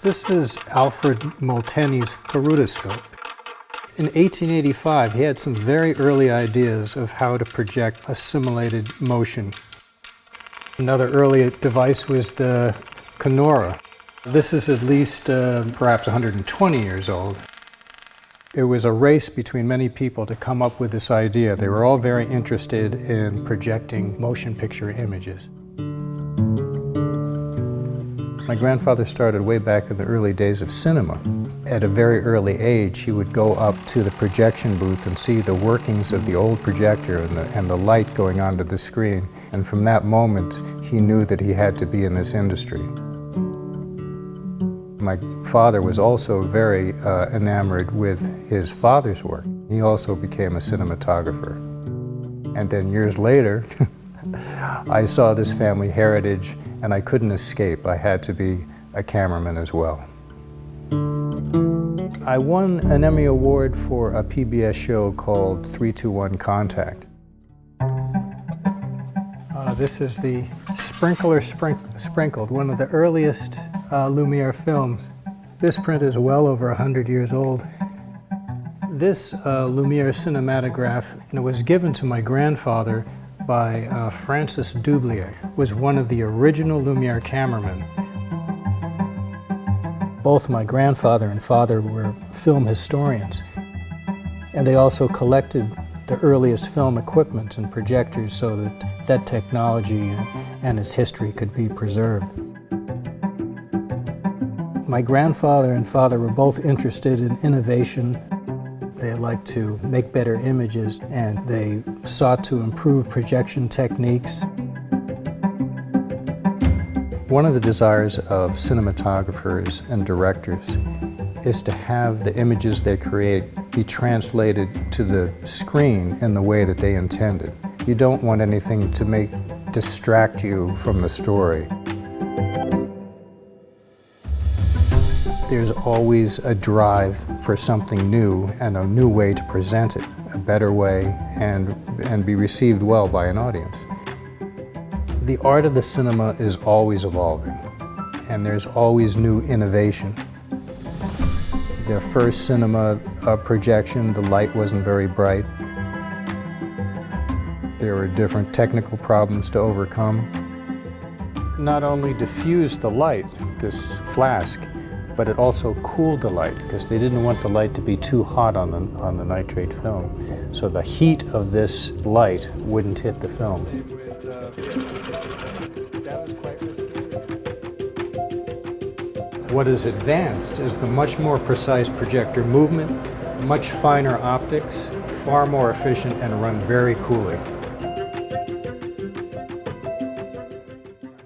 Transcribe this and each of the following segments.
This is Alfred Molteni's Carudoscope. In 1885, he had some very early ideas of how to project a simulated motion. Another early device was the Canora. This is at least perhaps 120 years old. It was a race between many people to come up with this idea. They were all very interested in projecting motion picture images. My grandfather started way back in the early days of cinema. At a very early age, he would go up to the projection booth and see the workings of the old projector and the light going onto the screen. And from that moment, he knew that he had to be in this industry. My father was also very enamored with his father's work. He also became a cinematographer. And then years later, I saw this family heritage and I couldn't escape. I had to be a cameraman as well. I won an Emmy Award for a PBS show called 3-2-1 Contact. This is the Sprinkler Sprinkled, one of the earliest Lumiere films. This print is well over 100 years old. This Lumiere cinematograph was given to my grandfather by Francis Dublier, was one of the original Lumiere cameramen. Both my grandfather and father were film historians, and they also collected the earliest film equipment and projectors so that that technology and its history could be preserved. My grandfather and father were both interested in innovation. They liked to make better images, and they sought to improve projection techniques. One of the desires of cinematographers and directors is to have the images they create be translated to the screen in the way that they intended. You don't want anything to distract you from the story. There's always a drive for something new and a new way to present it, a better way, and be received well by an audience. The art of the cinema is always evolving, and there's always new innovation. The first cinema projection, the light wasn't very bright. There were different technical problems to overcome. Not only diffused the light, this flask, but it also cooled the light because they didn't want the light to be too hot on the nitrate film. So the heat of this light wouldn't hit the film. What is advanced is the much more precise projector movement, much finer optics, far more efficient, and run very coolly.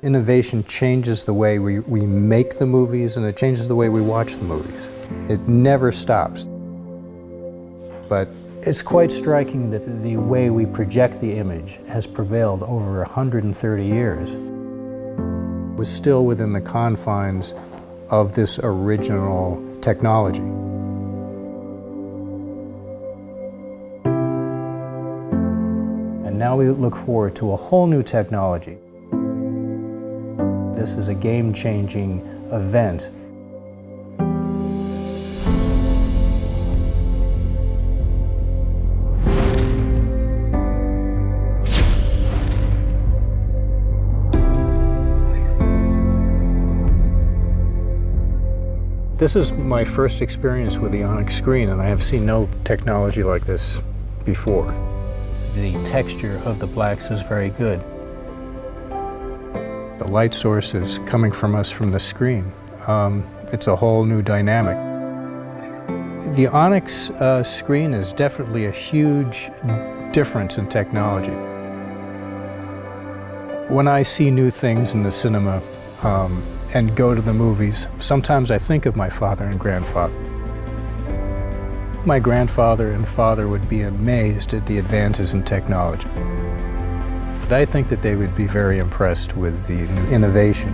Innovation changes the way we make the movies, and it changes the way we watch the movies. It never stops. But it's quite striking that the way we project the image has prevailed over 130 years. It was still within the confines of this original technology. And now we look forward to a whole new technology. This is a game-changing event. This is my first experience with the Onyx screen, and I have seen no technology like this before. The texture of the blacks is very good. The light source is coming from us from the screen. It's a whole new dynamic. The Onyx screen is definitely a huge difference in technology. When I see new things in the cinema and go to the movies, sometimes I think of my father and grandfather. My grandfather and father would be amazed at the advances in technology. I think that they would be very impressed with the innovation.